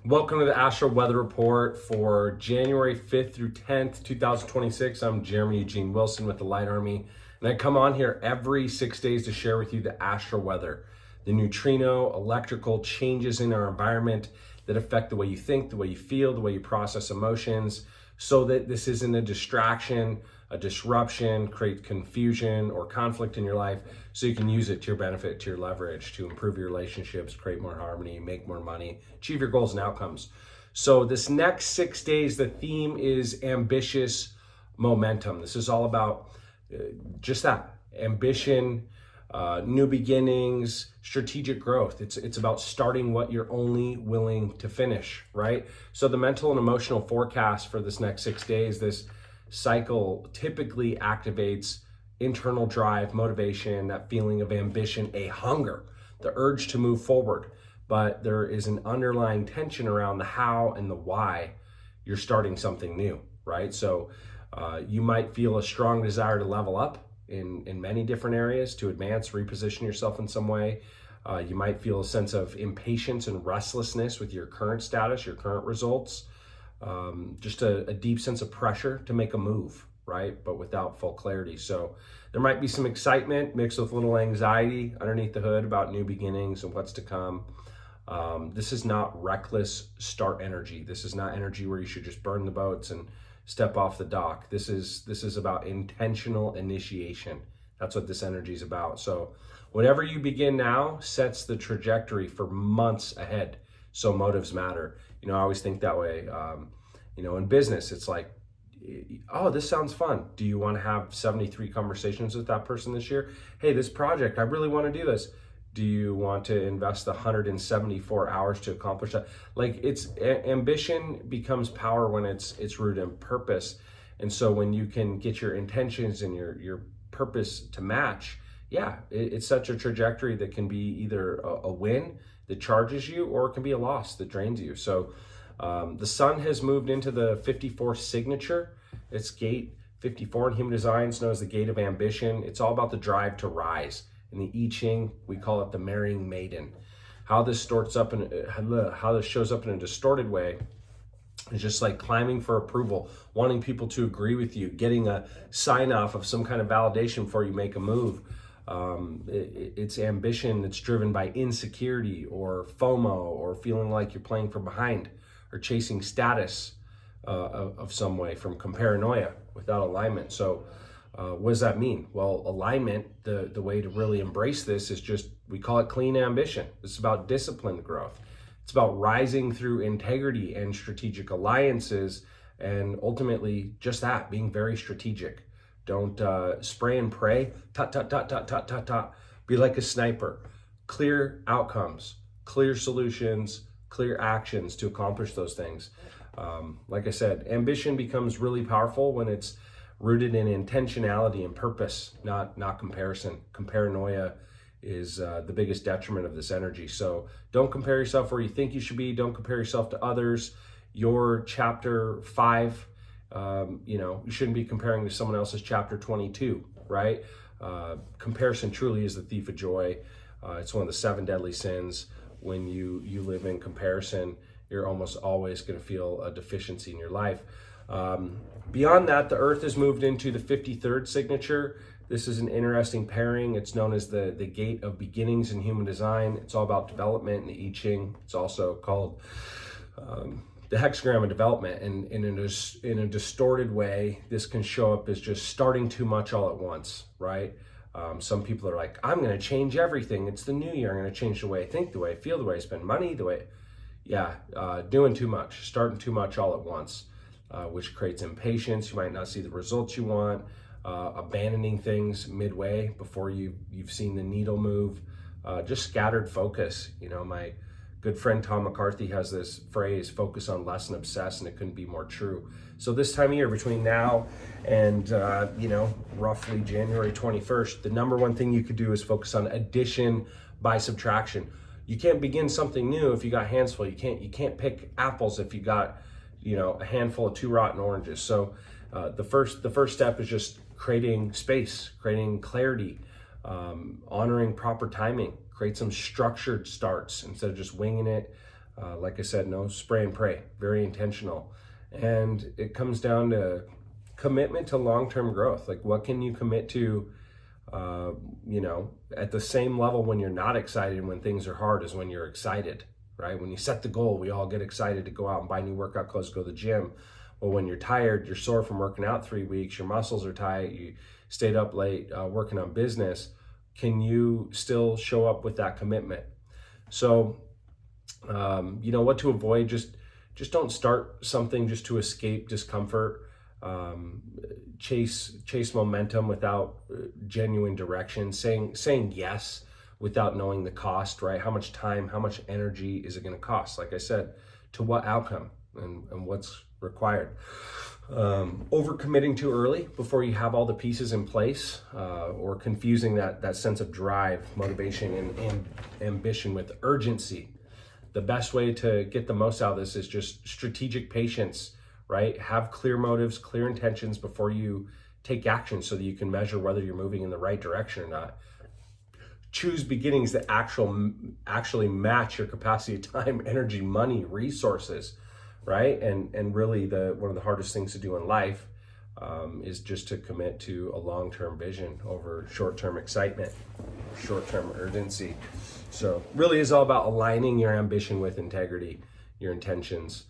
Welcome to the Astral Weather Report for January 5th through 10th, 2026. I'm Jeremy Eugene Wilson with the Light Army, and I come on here every 6 days to share with you the astral weather, the neutrino, electrical changes in our environment that affect the way you think, the way you feel, the way you process emotions, so that this isn't a distraction, a disruption, create confusion or conflict in your life, so you can use it to your benefit, to your leverage, to improve your relationships, create more harmony, make more money, achieve your goals and outcomes. So this next 6 days, the theme is ambitious momentum. This is all about just that, ambition, new beginnings, strategic growth. It's about starting what you're only willing to finish, right? So the mental and emotional forecast for this next 6 days, this cycle typically activates internal drive, motivation, that feeling of ambition, a hunger, the urge to move forward. But there is an underlying tension around the how and the why you're starting something new, right? So you might feel a strong desire to level up in many different areas, to advance, reposition yourself in some way. You might feel a sense of impatience and restlessness with your current status, your current results. Just a deep sense of pressure to make a move, right? But without full clarity. So there might be some excitement mixed with a little anxiety underneath the hood about new beginnings and what's to come. This is not reckless start energy. This is not energy where you should just burn the boats and step off the dock. This is about intentional initiation. That's what this energy is about. So whatever you begin now sets the trajectory for months ahead. So motives matter. I always think that way. In business, it's like, oh, this sounds fun. Do you want to have 73 conversations with that person this year? Hey, this project, I really want to do this. Do you want to invest 174 hours to accomplish that? Like, ambition becomes power when it's rooted in purpose. And so when you can get your intentions and your purpose to match, it's such a trajectory that can be either a win that charges you, or it can be a loss that drains you. So the sun has moved into the 54 signature. It's gate 54 in human design. It's known as the gate of ambition. It's all about the drive to rise. In the I Ching, we call it the marrying maiden. How this shows up in a distorted way is just like climbing for approval, wanting people to agree with you, getting a sign off of some kind of validation before you make a move. It's ambition that's driven by insecurity or FOMO, or feeling like you're playing from behind, or chasing status of some way, from paranoia without alignment. So what does that mean? Well, alignment, the way to really embrace this is just, we call it clean ambition. It's about disciplined growth. It's about rising through integrity and strategic alliances, and ultimately just that, being very strategic. Don't spray and pray, tot. Be like a sniper. Clear outcomes, clear solutions, clear actions to accomplish those things. Like I said, ambition becomes really powerful when it's rooted in intentionality and purpose, not comparison. Paranoia is the biggest detriment of this energy. So don't compare yourself where you think you should be. Don't compare yourself to others. Your chapter 5, you shouldn't be comparing to someone else's chapter 22, right? Comparison truly is the thief of joy. It's one of the 7 deadly sins. When you live in comparison, you're almost always going to feel a deficiency in your life. Beyond that, the Earth has moved into the 53rd signature. This is an interesting pairing. It's known as the gate of beginnings in human design. It's all about development in the I Ching. It's also called the hexagram of development. And in a distorted way, this can show up as just starting too much all at once, right? Some people are like, I'm going to change everything. It's the new year. I'm going to change the way I think, the way I feel, the way I spend money, doing too much, starting too much all at once, which creates impatience. You might not see the results you want, abandoning things midway before you've seen the needle move, just scattered focus. My good friend Tom McCarthy has this phrase, focus on less and obsess, and it couldn't be more true. So this time of year, between now and roughly January 21st, the number one thing you could do is focus on addition by subtraction. You can't begin something new if you got hands full. You can't pick apples if you got a handful of 2 rotten oranges. So the first step is just creating space, creating clarity, honoring proper timing, create some structured starts instead of just winging it. Like I said, no spray and pray, very intentional. And it comes down to commitment to long-term growth. Like, what can you commit to, at the same level when you're not excited, when things are hard, as when you're excited, right? When you set the goal, we all get excited to go out and buy new workout clothes, go to the gym. Well, when you're tired, you're sore from working out 3 weeks, your muscles are tight, you stayed up late working on business, can you still show up with that commitment? So, what to avoid, just don't start something just to escape discomfort. Chase momentum without genuine direction, saying yes without knowing the cost, right? How much time, how much energy is it going to cost? Like I said, to what outcome and what's required. Overcommitting too early before you have all the pieces in place, or confusing that sense of drive, motivation, and ambition with urgency. The best way to get the most out of this is just strategic patience, right? Have clear motives, clear intentions before you take action so that you can measure whether you're moving in the right direction or not. Choose beginnings that actually match your capacity, time, energy, money, resources, right? And really one of the hardest things to do in life is just to commit to a long-term vision over short-term excitement, short-term urgency. So really is all about aligning your ambition with integrity, your intentions.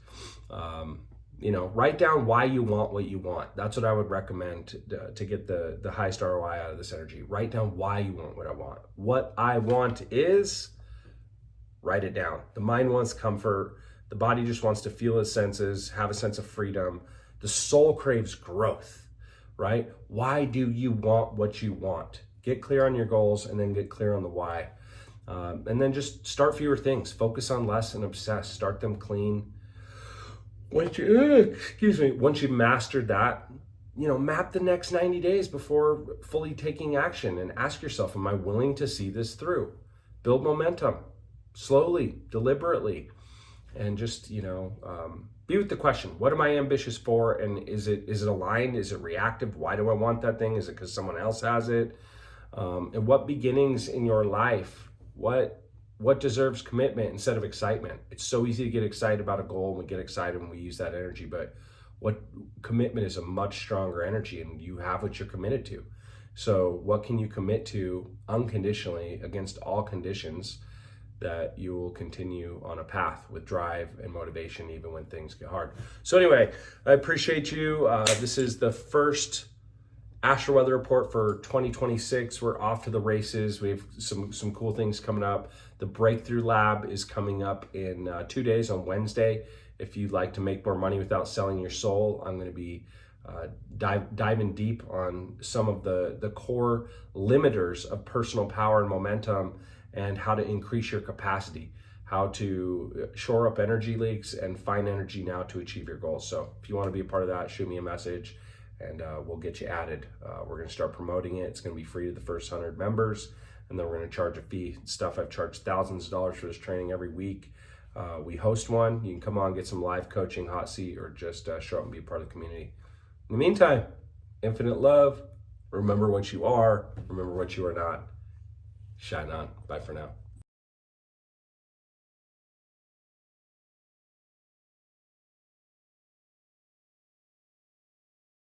Write down why you want what you want. That's what I would recommend to get the highest ROI out of this energy. Write down why you want what I want. What I want is, write it down. The mind wants comfort. The body just wants to feel its senses, have a sense of freedom. The soul craves growth, right? Why do you want what you want? Get clear on your goals and then get clear on the why. And then just start fewer things. Focus on less and obsess. Start them clean. Once you've mastered that, map the next 90 days before fully taking action and ask yourself, am I willing to see this through? Build momentum slowly, deliberately, and just, be with the question, what am I ambitious for? And is it aligned? Is it reactive? Why do I want that thing? Is it because someone else has it? And what beginnings in your life, what deserves commitment instead of excitement? It's so easy to get excited about a goal, and we get excited when we use that energy, but what commitment is a much stronger energy, and you have what you're committed to. So what can you commit to unconditionally against all conditions that you will continue on a path with drive and motivation even when things get hard? So anyway, I appreciate you. This is the first Astral weather report for 2026. We're off to the races. We have some cool things coming up. The Breakthrough Lab is coming up in 2 days on Wednesday. If you'd like to make more money without selling your soul, I'm going to be diving deep on some of the core limiters of personal power and momentum, and how to increase your capacity, how to shore up energy leaks and find energy now to achieve your goals. So if you want to be a part of that, shoot me a message and we'll get you added. We're going to start promoting it. It's going to be free to the first 100 members, and then we're going to charge a fee. Stuff I've charged thousands of dollars for this training every week. We host one. You can come on, get some live coaching, hot seat, or just show up and be a part of the community. In the meantime, infinite love. Remember what you are. Remember what you are not. Shine on. Bye for now.